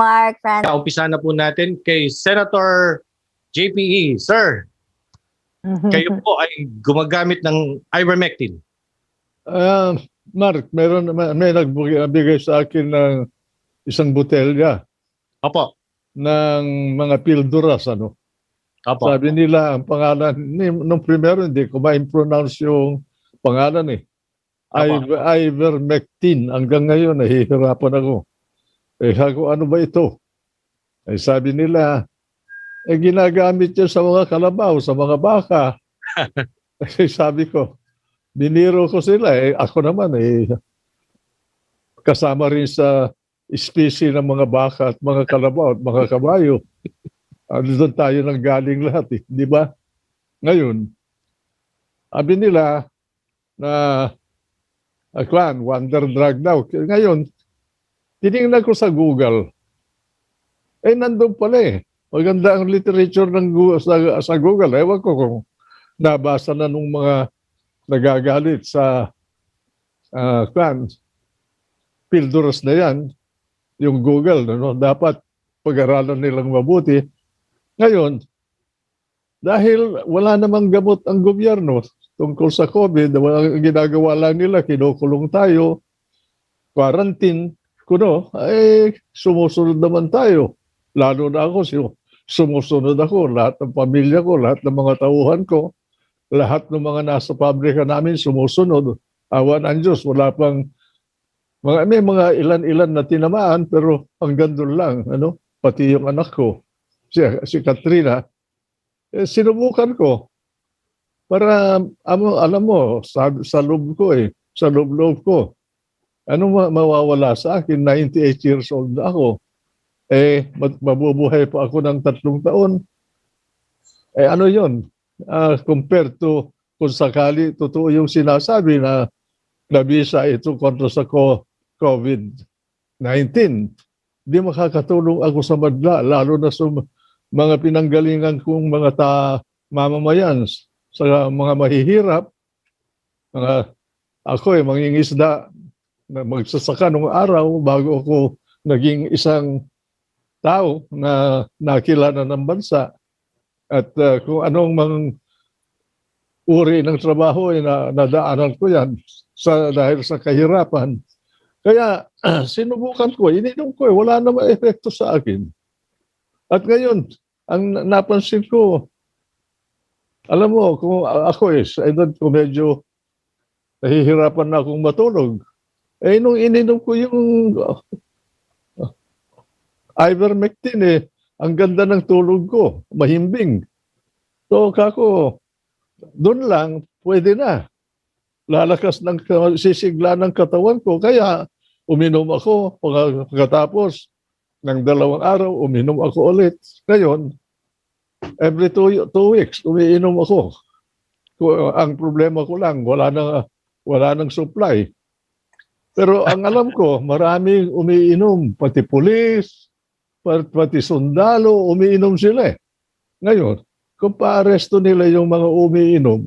Mark, Francis. Umpisa na po natin kay Senator JPE. Sir, kayo po ay gumagamit ng ivermectin. Mark, may nagbigay sa akin ng isang botelya Opo. ng mga pilduras, ano. Opo. Sabi nila ang pangalan, nung primero hindi ko ma-pronounce yung pangalan eh. Opo. Ivermectin. Hanggang ngayon, nahihirapan ako. Sabi ko, ano ba ito? Sabi nila, ginagamit niya sa mga kalabaw, sa mga baka. Sabi ko, biniro ko sila. Ako naman, kasama rin sa species ng mga baka at mga kalabaw at mga kabayo. Doon tayo nang galing lahat, di ba? Ngayon, sabi nila na wonder drug daw. Ngayon, tinignan ko sa Google. Nandun pala eh. Maganda ang literature sa Google. Ewan ko kung nabasa na nung mga nagagalit sa pilduras na yan, yung Google. No? Dapat pag-aralan nilang mabuti. Ngayon, dahil wala namang gamot ang gobyerno tungkol sa COVID, ginagawa lang nila, kinukulong tayo, quarantine, sumusunod naman tayo. Lalo na ako, sumusunod ako, lahat ng pamilya ko, lahat ng mga tauhan ko, lahat ng mga nasa pabrika namin sumusunod. Awan ang Diyos, wala pang, may mga ilan-ilan na tinamaan, pero hanggang doon lang, pati yung anak ko, si Katrina, sinubukan ko. Para, alam mo, sa loob ko sa loob ko, mawawala sa akin? 98 years old na ako. Mabubuhay pa ako ng 3 taon. Ano yun? Compared to kung sakali totoo yung sinasabi na nabisa ito kontra sa COVID-19. Di makakatulong ako sa madla, lalo na sa mga pinanggalingan kong mga mamamayan sa mga mahihirap. Ako mangingisda, magsasaka nung araw bago ako naging isang tao na nakilala ng bansa. At kung anong uri ng trabaho nadaanan ko yan dahil sa kahirapan. Kaya sinubukan ko, ininom ko, wala namang epekto sa akin. At ngayon, ang napansin ko, alam mo, kung ako sa edad ko medyo nahihirapan na akong matulog, nung ininom ko yung ivermectin, ang ganda ng tulog ko, mahimbing. So, doon lang, pwede na. Lalakas sisigla ng katawan ko. Kaya, uminom ako. Pagkatapos ng 2 araw, uminom ako ulit. Ngayon, every 2 weeks, umiinom ako. Ang problema ko lang, wala nang supply. Pero ang alam ko, maraming umiinom, pati pulis, pati sundalo, umiinom sila. Ngayon, kung paaresto nila yung mga umiinom,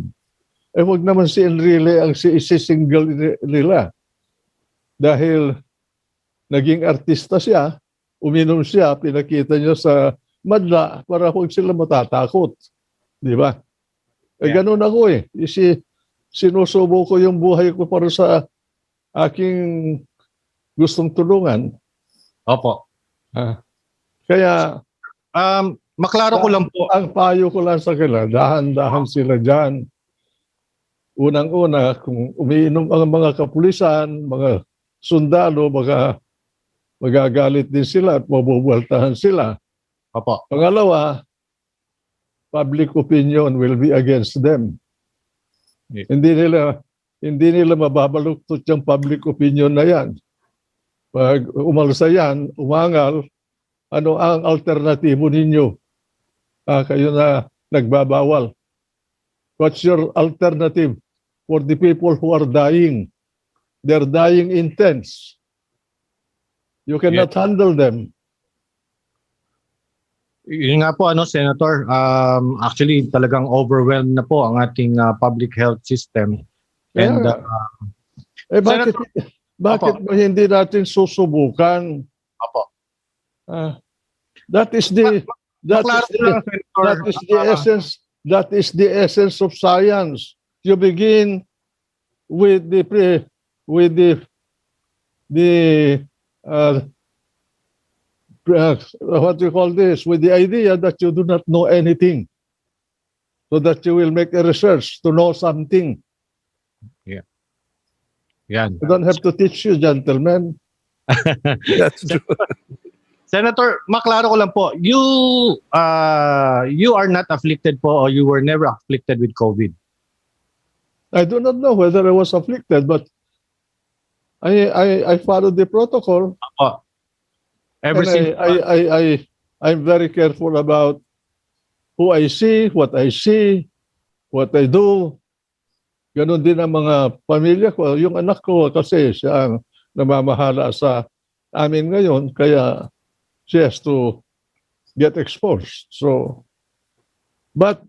wag naman si Enrile ang isi-single nila. Dahil naging artista siya, uminom siya, pinakita niya sa madla para huwag sila matatakot. Di ba? Ganun ako sinusubo ko yung buhay ko para sa aking gustong tulungan. Opo. Kaya, maklaro ko lang po. Ang payo ko lang sa kanila, dahan-dahan sila dyan. Unang-una, kung umiinom ang mga kapulisan, mga sundalo, magagalit din sila at mabubualtahan sila. Opo. Pangalawa, public opinion will be against them. Yeah. Hindi nila mababaluktot yung public opinion na yan. Pag umalsa yan, umangal, ano ang alternatibo ninyo? Kayo na nagbabawal. What's your alternative for the people who are dying? They're dying in tents. You cannot handle them. Yun nga po, Senator, actually talagang overwhelmed na po ang ating public health system. And bakit mo hindi natin susubukan? Opo. Uh, that is the that is Maklaro ko the lang, Senator. that is the essence. That is the essence of science. You begin with with the uh, what do you call this? With the idea that you do not know anything, so that you will make a research to know something. Yan. I don't have to teach you, gentlemen. That's true. Senator, maklaro ko lang po, you are not afflicted po or you were never afflicted with COVID. I do not know whether I was afflicted, but I followed the protocol, Opo. Ever and since, I'm very careful about who I see, what I do. Ganon din ang mga pamilya ko. Yung anak ko kasi siya ang namamahala sa amin ngayon, kaya she has to get exposed. So, but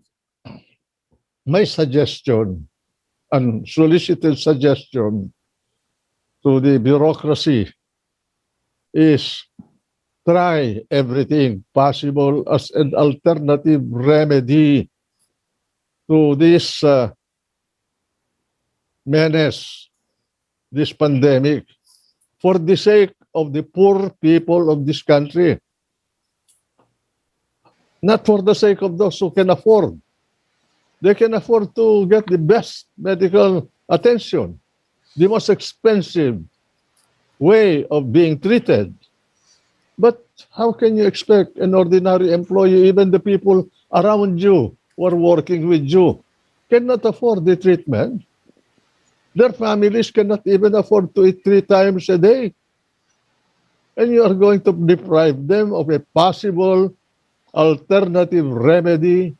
my suggestion, unsolicited suggestion to the bureaucracy is try everything possible as an alternative remedy to this menace, this pandemic, for the sake of the poor people of this country. Not for the sake of those who can afford. They can afford to get the best medical attention, the most expensive way of being treated. But how can you expect an ordinary employee, even the people around you who are working with you, cannot afford the treatment? Their families cannot even afford to eat 3 times a day. And you are going to deprive them of a possible alternative remedy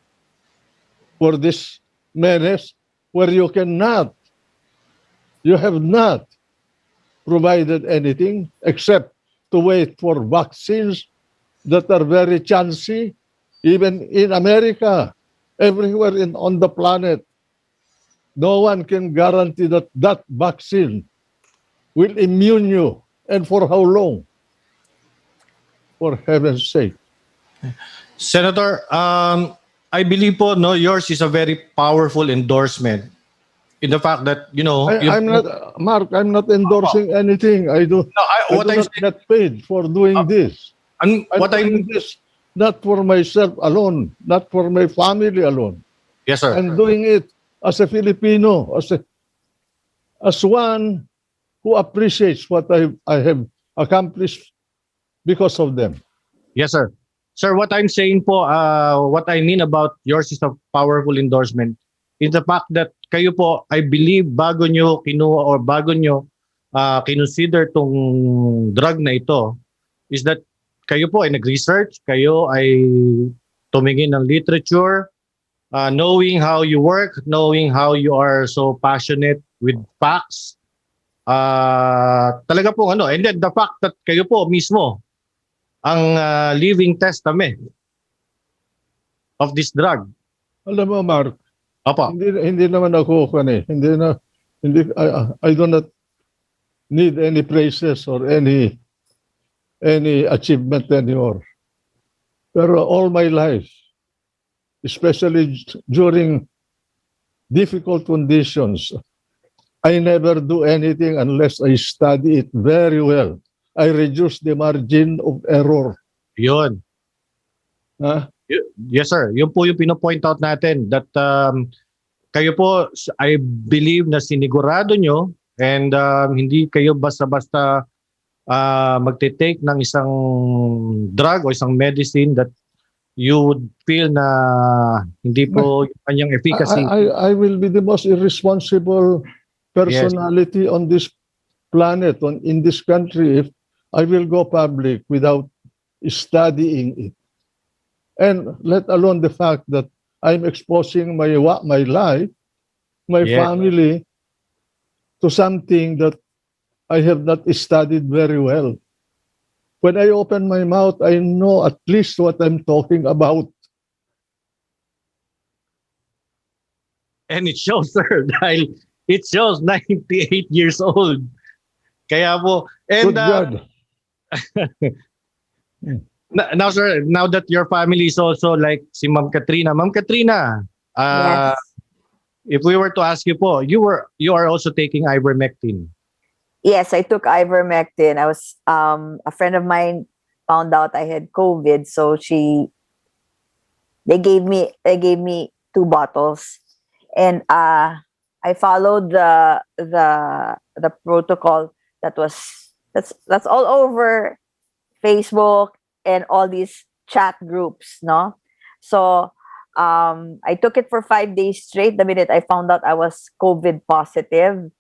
for this menace where you have not provided anything except to wait for vaccines that are very chancy, even in America, everywhere on the planet. No one can guarantee that that vaccine will immune you. And for how long? For heaven's sake. Senator, I believe po, no, yours is a very powerful endorsement in the fact that, I'm not, Mark, I'm not endorsing anything. I do what I'm not get paid for doing this. I'm doing this not for myself alone, not for my family alone. Yes, sir. I'm doing it as a Filipino, as one who appreciates what I have accomplished because of them. Yes, sir. Sir, what I'm saying po, what I mean about yours is a powerful endorsement is the fact that kayo po, I believe, bago nyo kinuha or bago nyo kinonsider tong drug na ito, is that kayo po ay nag-research, kayo ay tumingin ng literature, knowing how you work, knowing how you are so passionate with facts. Talaga po and then the fact that kayo po mismo ang living testament of this drug. Alam mo, Mark, Opo. hindi naman ako I do not need any praises or any achievement anymore. Pero all my life, especially during difficult conditions, I never do anything unless I study it very well. I reduce the margin of error. Yun. Huh? Yes, sir. Yun po yung pino-point out natin that kayo po, I believe na sinigurado nyo and hindi kayo basta-basta magte-take ng isang drug o isang medicine that you would feel na hindi po yung kanyang efficacy. I will be the most irresponsible personality on this planet, in this country, if I will go public without studying it. And let alone the fact that I'm exposing my life, my family, to something that I have not studied very well. When I open my mouth, I know at least what I'm talking about. And it shows, sir, dahil it shows 98 years old. Kaya po, and Good God. Now, sir, now that your family is also like si Ma'am Katrina, uh, Yes. if we were to ask you po, you are also taking ivermectin. Yes, I took ivermectin. I was a friend of mine found out I had COVID, so they gave me 2 bottles, and I followed the protocol that's all over Facebook and all these chat groups, no? So I took it for 5 days straight. The minute I found out I was COVID positive,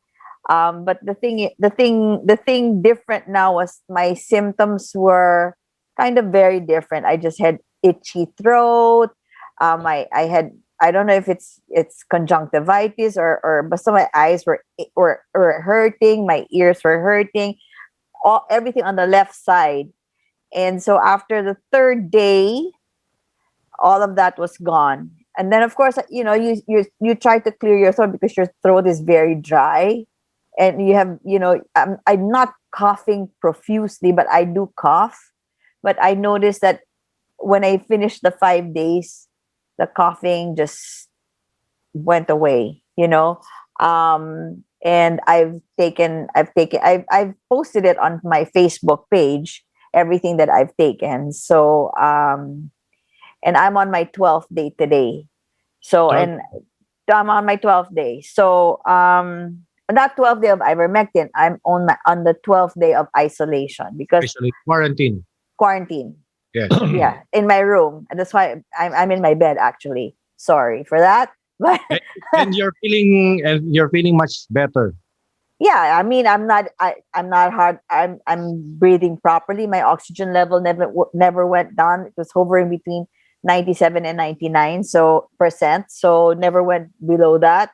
but the thing different now was my symptoms were kind of very different. I just had itchy throat. I had, I don't know if it's conjunctivitis, but some of my eyes were hurting, my ears were hurting, everything on the left side. And so after the third day, all of that was gone. And then of course, you try to clear your throat because your throat is very dry, and you have, I'm not coughing profusely, but I do cough. But I noticed that when I finished the 5 days, the coughing just went away, and I've posted it on my Facebook page, everything that I've taken. So and I'm on my 12th day today. So, So, and I'm on my 12th day. So, not 12th day of ivermectin. I'm on the 12th day of isolation because especially quarantine. quarantine. Yes. Yeah, in my room, and that's why I'm in my bed actually. Sorry for that, but and, and you're feeling much better. yeah, I mean, I'm not hard. I'm breathing properly. My oxygen level never went down. It was hovering between 97 and 99 percent. So never went below that.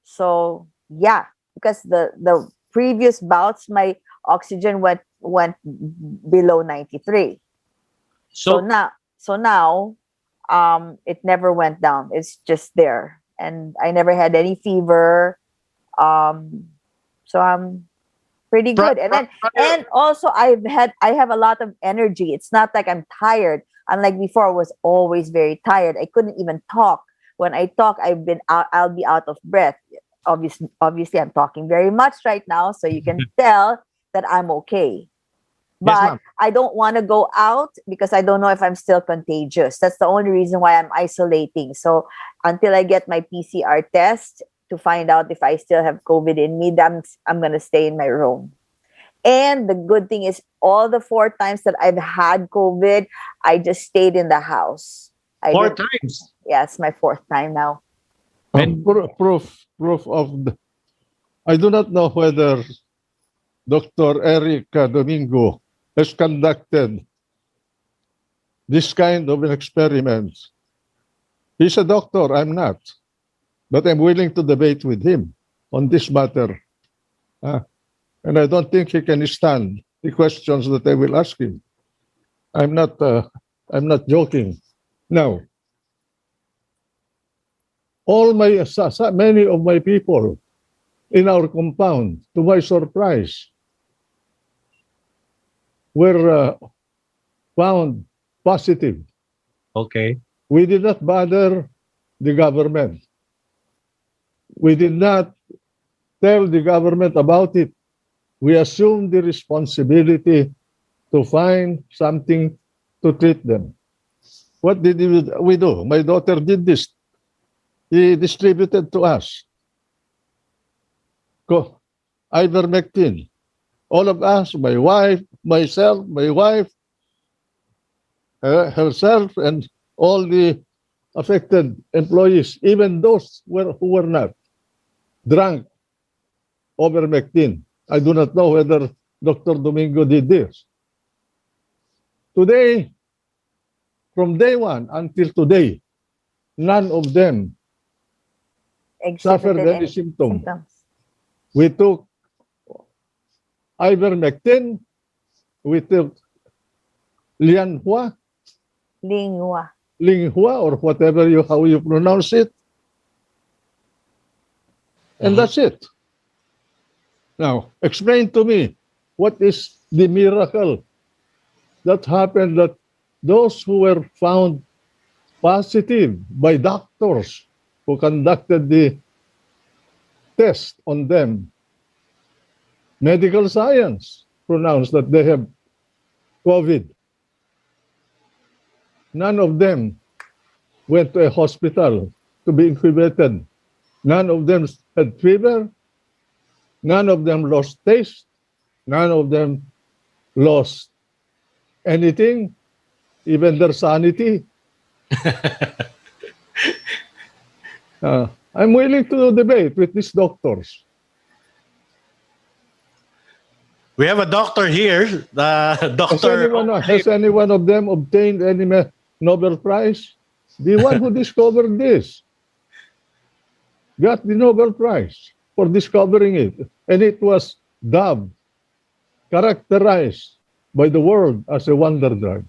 So yeah, because the previous bouts, my oxygen went below 93. So So now it never went down. It's just there, and I never had any fever. Um, so I'm pretty pri- good. And pri- then, prior, and also I have a lot of energy. It's not like I'm tired. Unlike before, I was always very tired. I couldn't even talk. When I talk, I'll be out of breath. Obviously, I'm talking very much right now, so you can tell that I'm okay. yes, But ma'am. I don't want to go out because I don't know if I'm still contagious. That's the only reason why I'm isolating. So until I get my PCR test to find out if I still have COVID in me, I'm gonna stay in my room. And the good thing is, all the 4 times that I've had COVID, I just stayed in the house. I Four didn't. times. Yeah, it's my fourth time now. And Proof of I do not know whether Dr. Eric Domingo has conducted this kind of an experiment. He's a doctor, I'm not, but I'm willing to debate with him on this matter. Uh, and I don't think he can stand the questions that I will ask him. I'm not, uh, I'm not joking. Now, many of my people in our compound, to my surprise, were found positive. okay. We did not bother the government. We did not tell the government about it. We assumed the responsibility to find something to treat them. What did we do? My daughter did this. He distributed to us ivermectin. All of us, my wife, myself, my wife, herself, and all the affected employees, even those who were not, drank ivermectin. I do not know whether Dr. Domingo did this. Today, from day one until today, none of them suffered Exhibited any any symptom. symptoms. We took ivermectin, we took Lianhua, Lingua. Linghua, or whatever how you pronounce it, and Mhm. that's it. Now, explain to me what is the miracle that happened that those who were found positive by doctors who conducted the test on them, medical science pronounced that they have COVID. None of them went to a hospital to be incubated. None of them had fever. None of them lost taste. None of them lost anything, even their sanity. I'm willing to debate with these doctors. We have a doctor here, Has any one of them obtained any Nobel Prize? The one who discovered this got the Nobel Prize for discovering it. And it was dubbed, characterized by the world as a wonder drug.